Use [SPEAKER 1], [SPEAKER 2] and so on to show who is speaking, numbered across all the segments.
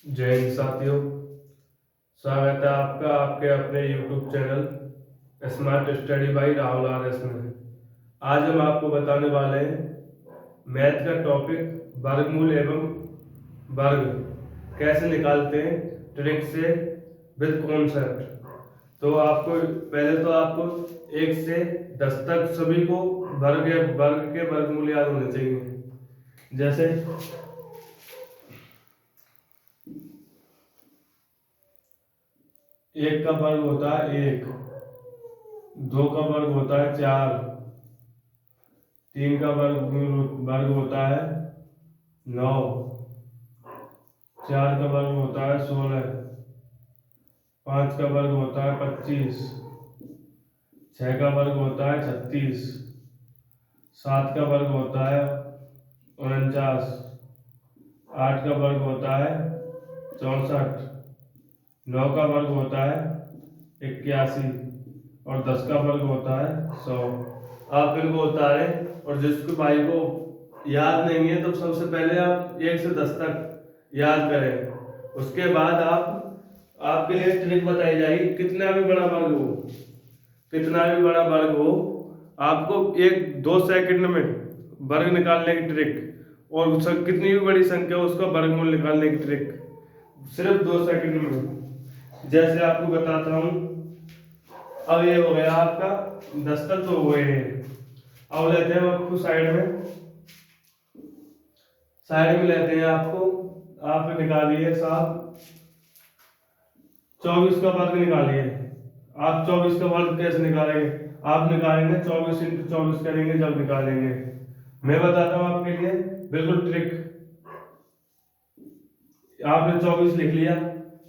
[SPEAKER 1] जय हिंद साथियों। स्वागत है आपका आपके अपने YouTube channel smart study by Rahul R S में। आज हम आपको बताने वाले हैं मैथ का टॉपिक वर्गमूल एवं वर्ग कैसे निकालते हैं ट्रिक से विद कॉन्सेप्ट। तो आपको पहले तो आपको 1 से 10 तक सभी को वर्ग के वर्गमूल याद होने चाहिए। जैसे 1 का वर्ग होता है 1, 2 का वर्ग होता है 4, 3 का वर्ग होता है 9, 4 का वर्ग होता है 16, 5 का वर्ग होता है 25, 6 का वर्ग होता है 36, 7 का वर्ग होता है 49, 8 का वर्ग होता है 64, 9 का वर्ग होता है 81 और 10 का वर्ग होता है 100। आप इनको उतारें और जिसको भाई को याद नहीं है तो सबसे पहले आप 1 से 10 तक याद करें। उसके बाद आपके लिए ट्रिक बताई जाएगी। कितना भी बड़ा वर्ग हो आपको 1-2 सेकंड में वर्ग निकालने की ट्रिक, और कितनी भी बड़ी संख्या हो उसका वर्गमूल निकालने की ट्रिक सिर्फ 2 सेकंड में। जैसे आपको बताता हूँ। अब ये हो गया आपका 10 तक तो हुए हैं। अब लेते हैं आपको साइड में लेते हैं आपको। आप निकालिए साहब 24 का वर्ग निकालिए। आप 24 का वर्ग कैसे निकालेंगे? आप निकालेंगे 24 इंटू 24 करेंगे जब निकालेंगे। मैं बताता हूँ आपके लिए बिल्कुल ट्रिक। आपने 24 लिख लिया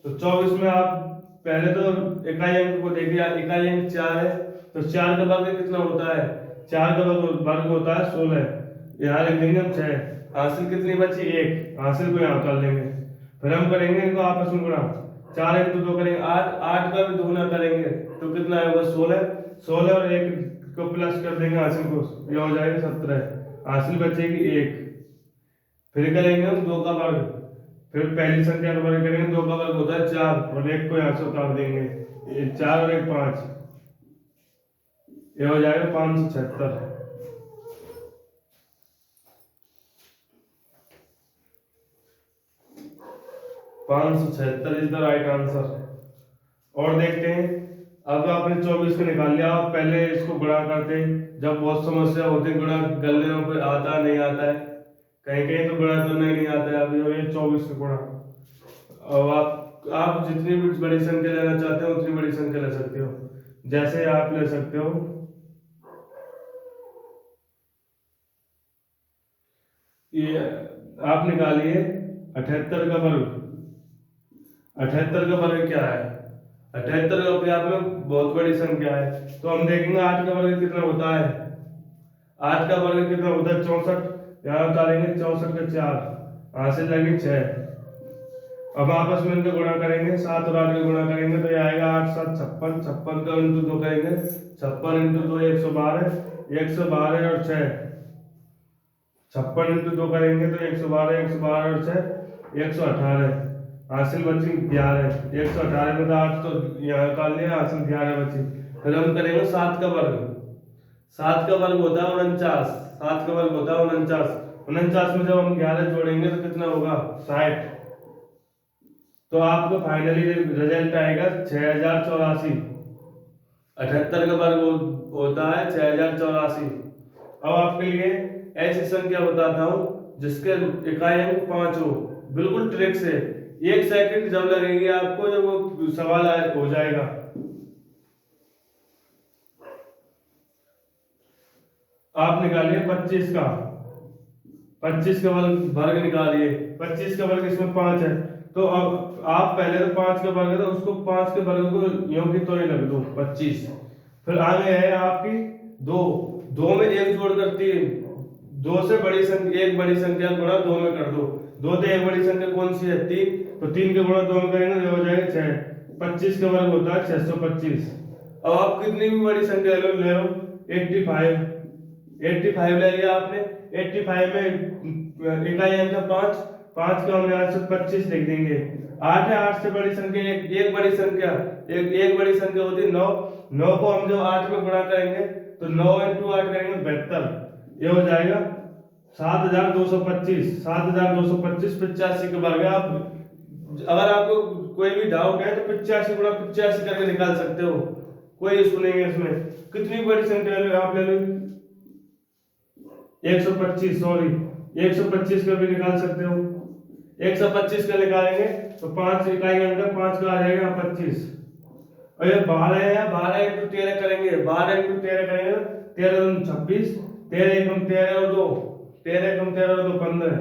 [SPEAKER 1] तो 24 में आप पहले तो इकाई अंक को देखिए। इकाई अंक 4 है तो 4 का वर्ग कितना होता है? 4 का वर्ग होता है 16। यहाँ लिख देंगे हम 6। हासिल कितनी बची? 1। हासिल को यहाँ उतार लेंगे। फिर हम करेंगे इनको आपस में गुणा। 4 इंटू 2 करेंगे 8। 8 का भी दुगुना करेंगे तो कितना आएगा? 16। 16 और 1 को प्लस कर देंगे हासिल को, यह हो जाएगा 17। हासिल बचेगी 1। फिर करेंगे हम 2 का वर्ग। फिर पहली संख्या का वर्ग करेंगे। 2 का वर्ग होता है 4 और 1 को यहाँ से उतार देंगे। 4 और 1 5, ये हो जाएगा 576। 576 इज द राइट आंसर। और देखते हैं। अब आपने 24 को निकाल लिया। आप पहले इसको गुणा करते हैं। जब बहुत समस्या होती है गुणा करने में, आता नहीं आता है, कहीं कहीं तो गुणा करना ही नहीं आता है। अभी ये 24 का गुणा। अब आप जितनी भी बड़ी संख्या लेना चाहते हो उतनी बड़ी संख्या ले सकते हो। जैसे आप ले सकते हो ये, आप निकालिए 78 का वर्ग। 78 का वर्ग क्या है? 78 अपने आप में बहुत बड़ी संख्या है। तो हम देखेंगे 8 का वर्ग कितना होता है। 8 का वर्ग कितना होता है? 64। यहाँ उतारेंगे 64 का 4, यहाँ से लगे 6। अब आपस में इनका गुणा करेंगे। 7 और 8 का गुणा करेंगे तो ये आएगा 8 7 56। 56 का इंटू 2 करेंगे। 56 इंटू 2 112। 112 और 6। 56 इंटू 2 करेंगे तो 112। 112 और 6 118। हासिल बची 11। 118 में तो 8 तो यहाँ निकाल लिया, हासिल 11 बची। फिर हम करेंगे 7 का वर्ग। 7 का वर्ग होता है 49। 7 का वर्ग होता है 49। 49 में जब हम 11 जोड़ेंगे तो कितना होगा? 60। तो आपको फाइनली रिजल्ट आएगा 6084। 78 का वर्ग होता है 6084। अब आपके लिए ऐसी संख्या बताता हूं जिसके इकाई अंक 5 हो। बिल्कुल ट्रिक से 1 सेकंड जब लगेगी आपको, जब वो सवाल हो जाएगा। आप निकालिए 25 का। 25 का वर्ग निकालिए। 25 का वर्ग इसमें 5 है तो अब आप पहले तो 5 का वर्ग है तो उसको 5 के वर्ग को यों की तो ही लग दो 25। फिर आगे है आपकी 2। 2 में 1 जोड़कर 3। 2 से बड़ी संख्या, एक बड़ी संख्या गुणा 2 में कर दो। 2 से एक बड़ी संख्या कौन सी है? 3। तो 3 के गुणा 2 में करेंगे तो हो जाएगा 6। 25 का वर्ग होता है 625। अब आप कितनी भी बड़ी संख्या ले लो 85। 85 ले लिया आपने। 85 में इकाई अंक 5 5 का हम यहाँ से 25 लिख देंगे। 8 है, 8 से बड़ी संख्या एक बड़ी संख्या, एक बड़ी संख्या होती है 9। 9 को हम जब 8 में गुणा करेंगे तो 9 इंटू 8 करेंगे 72, ये हो जाएगा 7225। 7225 85 के वर्ग। आप अगर आपको कोई भी डाउट है तो 85 गुणा 85 करके निकाल सकते हो, कोई इशू नहीं है इसमें। कितनी बड़ी संख्या ले लो आप, ले लो 125, सॉरी 125 का भी निकाल सकते हो। 125 का निकालेंगे तो 5 इकाई अंदर 5 का आ जाएगा 25। और ये 12 है, 12 इंटू 13 करेंगे, 12 इंटू 13 करेंगे 13 दूनी 26, 13 एकम 13 और 2, 13 एकम 13 और 2 15,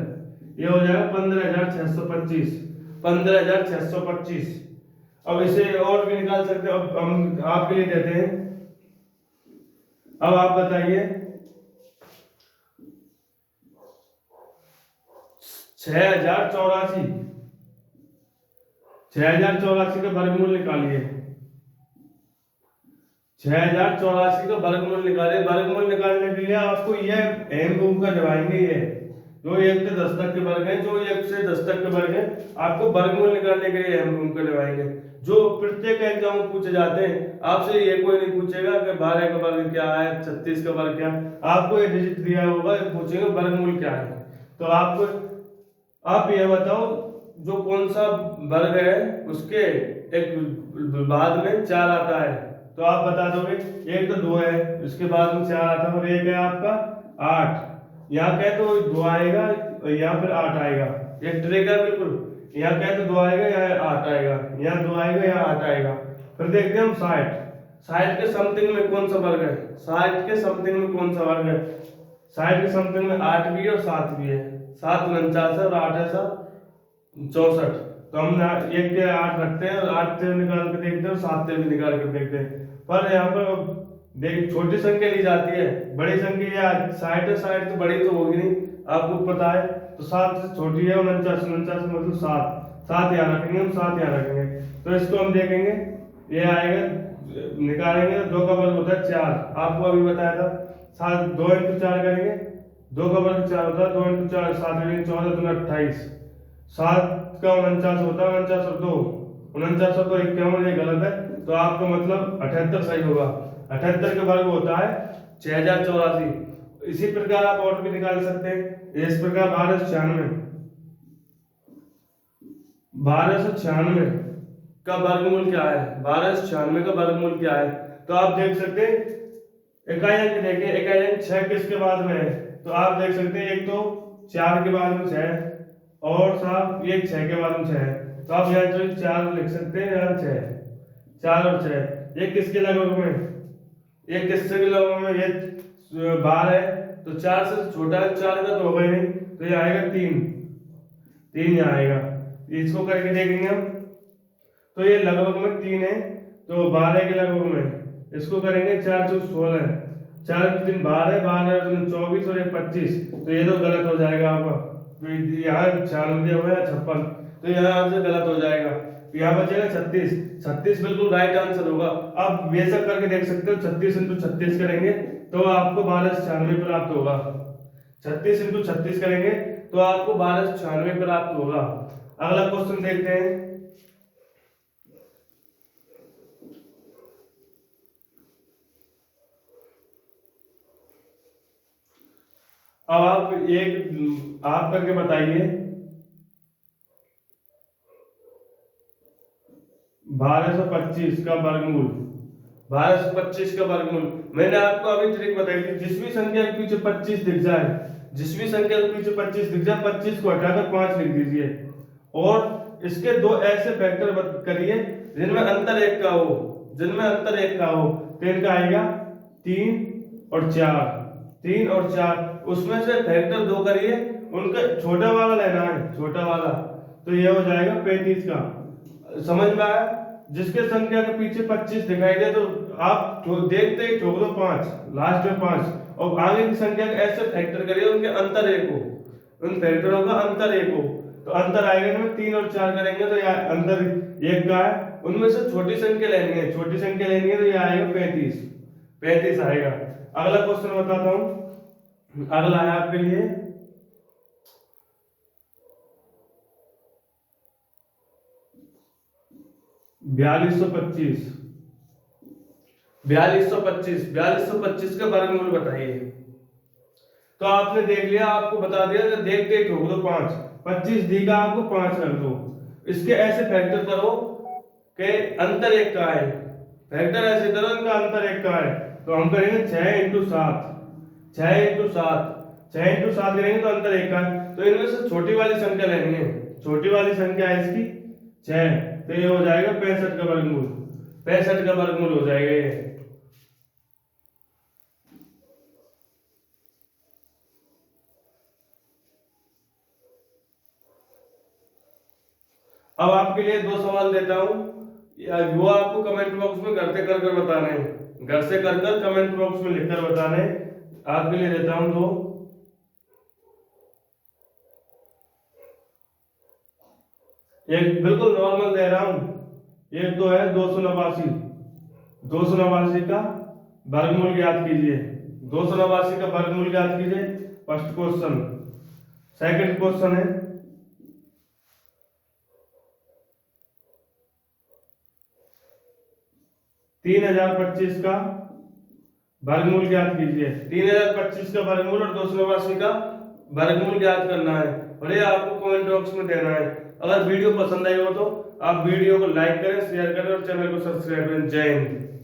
[SPEAKER 1] ये हो जाएगा 15,625। 15,625। अब इसे और भी निकाल सकते हो, अब हम आपके लिए देते हैं। अब आप बताइए 6084, 6084 का वर्गमूल निकालिए। 6084 का वर्गमूल निकालिए। वर्गमूल निकालने के लिए आपको यह अहम भूमिका निभाएंगे, ये जो 1 से 10 तक के वर्ग हैं, जो 1 से 10 तक के वर्ग हैं, आपको वर्गमूल निकालने के लिए अहम भूमिका निभाएंगे। जो प्रत्येक एग्जाम में पूछे जाते हैं, आपसे ये कोई नहीं पूछेगा कि 12 का वर्ग क्या है, 36 का वर्ग क्या है। आपको ये डिजिट दिया होगा, पूछेंगे वर्गमूल क्या है। तो आपको आप ये बताओ जो कौन सा वर्ग है उसके एक बाद में 4 आता है, तो आप बता दोगे। एक तो 2 है, उसके बाद में 4 आता है, और एक है आपका 8। यहाँ कहे तो 2 आएगा, यहाँ फिर 8 आएगा, एक ट्रिक है बिल्कुल। यहाँ कहे तो 2 आएगा, यहाँ 8 आएगा, यहाँ 2 आएगा, यहाँ 8 आएगा। फिर देखते हैं हम 60। 60 के समथिंग में कौन सा वर्ग है, 60 के समथिंग में कौन सा वर्ग है। 60 के समथिंग में 8 भी है और 7 भी है। 7 49 है और 8 है 64। तो हम 1 के 8 रखते हैं और 8 से निकाल के देखते हैं और 7 से भी निकाल कर देखते हैं। पर यहाँ पर देख छोटी संख्या ली जाती है, बड़ी संख्या या 60 है, 60 तो बड़ी तो होगी नहीं, आपको पता है। तो 7 से छोटी है 49, 49 मतलब 7। 7 यहाँ रखेंगे हम, 7 यहाँ रखेंगे। तो इसको हम देखेंगे, ये आएगा, निकालेंगे। 2 का वर्ग होता है 4, आपको अभी बताया था। 7 2 इंटू 4 करेंगे, 2 का वर्ग 4 होता है, 2 इंटू 4 7 14 दूना 28। 7 का 49 होता है, 49 और 2 49 और 2 51, ये गलत है। तो आपका मतलब 78 सही होगा। 78 का वर्ग होता है 6084। इसी प्रकार आप और भी निकाल सकते हैं। इस प्रकार 1296 का वर्गमूल क्या है, 1296 का वर्गमूल क्या है। तो आप देख सकते हैं इकाई अंक देखिए, इकाई अंक 6 किसके बाद में है, तो आप देख सकते हैं एक तो 4 के बाद में 6 और साहब ये 6 के बाद में 6 है। तो आप यहाँ जो 4 लिख सकते हैं, यहाँ 6, 4 और 6, ये किसके लगभग में, ये किससे के लगभग में, ये 12 है तो 4 से छोटा है, 4 का तो होगा ही नहीं, तो ये आएगा 3, 3 यहाँ आएगा। इसको करके देखेंगे हम, तो ये लगभग में 3 है, तो 12 के लगभग में इसको करेंगे। 4 से 16, 4 के 3 12, 12 और 24 और 25, तो ये तो गलत हो जाएगा आपका। तो यहाँ 96 हुआ है 56, तो यहाँ आपसे गलत हो जाएगा। यहाँ बचेगा 36, 36 बिल्कुल राइट आंसर होगा। आप ये सब करके देख सकते हो, 36 इंटू 36 करेंगे तो आपको 1296 प्राप्त होगा। 36 इंटू 36 करेंगे तो आपको 1296 प्राप्त होगा। अगला क्वेश्चन देखते हैं। अब आप करके बताइए 1225 का वर्गमूल। 1225 का वर्गमूल मैंने आपको अभी ट्रिक बताई थी, जिस भी संख्या के पीछे 25 दिख जाए, जिस भी संख्या के पीछे 25 दिख जाए, 25 को हटाकर 5 लिख दीजिए और इसके 2 ऐसे फैक्टर करिए जिनमें अंतर 1 का हो, जिनमें अंतर 1 का हो। तो इनका आएगा 3 और 4, 3 और 4, उसमें से फैक्टर 2 करिए, उनका छोटा वाला लेना है, छोटा वाला। तो ये हो जाएगा 35 का। समझ में आया। जिसके संख्या के पीछे 25 दिखाई दे तो आप देखते ही ठोक दो 5, लास्ट में 5, और आगे की संख्या के ऐसे फैक्टर करिए उनके अंतर 1 हो, उन फैक्टरों का अंतर 1 हो। तो अंतर आएगा इनमें 3 और 4 करेंगे तो यह अंतर 1 का है, उनमें से छोटी संख्या लेनी है, छोटी संख्या लेनी है, तो यह आएगा 35, 35 आएगा। अगला क्वेश्चन बताता हूं, अगला है आपके लिए 4225 4225 का वर्गमूल बताइए। तो आपने देख लिया, आपको बता दिया कि देखते ही ठोक दो 5, 25 दी का आपको 5 रख दो। इसके ऐसे फैक्टर करो कि अंतर एक का है, फैक्टर ऐसे करो इनका अंतर एक का है। तो हम करेंगे 6 इंटू 7, 6 इंटू 7, 6 इंटू 7 करेंगे तो अंतर एक का है। तो इनमें से छोटी वाली संख्या लेनी है, छोटी वाली संख्या है इसकी 6, तो ये हो जाएगा 65 का वर्गमूल, 65 का वर्गमूल हो जाएगा ये। अब आपके लिए 2 सवाल देता हूं, वो आपको कमेंट बॉक्स में घर से कर कर बताने हैं, घर से कर कर कमेंट बॉक्स में लिखकर बताने हैं। आपके लिए देता हूं 2। एक बिल्कुल नॉर्मल दे रहा हूं, एक तो है 289, 289 का वर्गमूल ज्ञात कीजिए, 289 का वर्गमूल ज्ञात कीजिए, फर्स्ट क्वेश्चन। सेकंड क्वेश्चन है 3025 का वर्गमूल ज्ञात कीजिए। 3025 का वर्गमूल और 289 का वर्गमूल ज्ञात करना है और ये आपको कमेंट बॉक्स में देना है। अगर वीडियो पसंद आई हो तो आप वीडियो को लाइक करें, शेयर करें और चैनल को सब्सक्राइब करें। जय हिंद।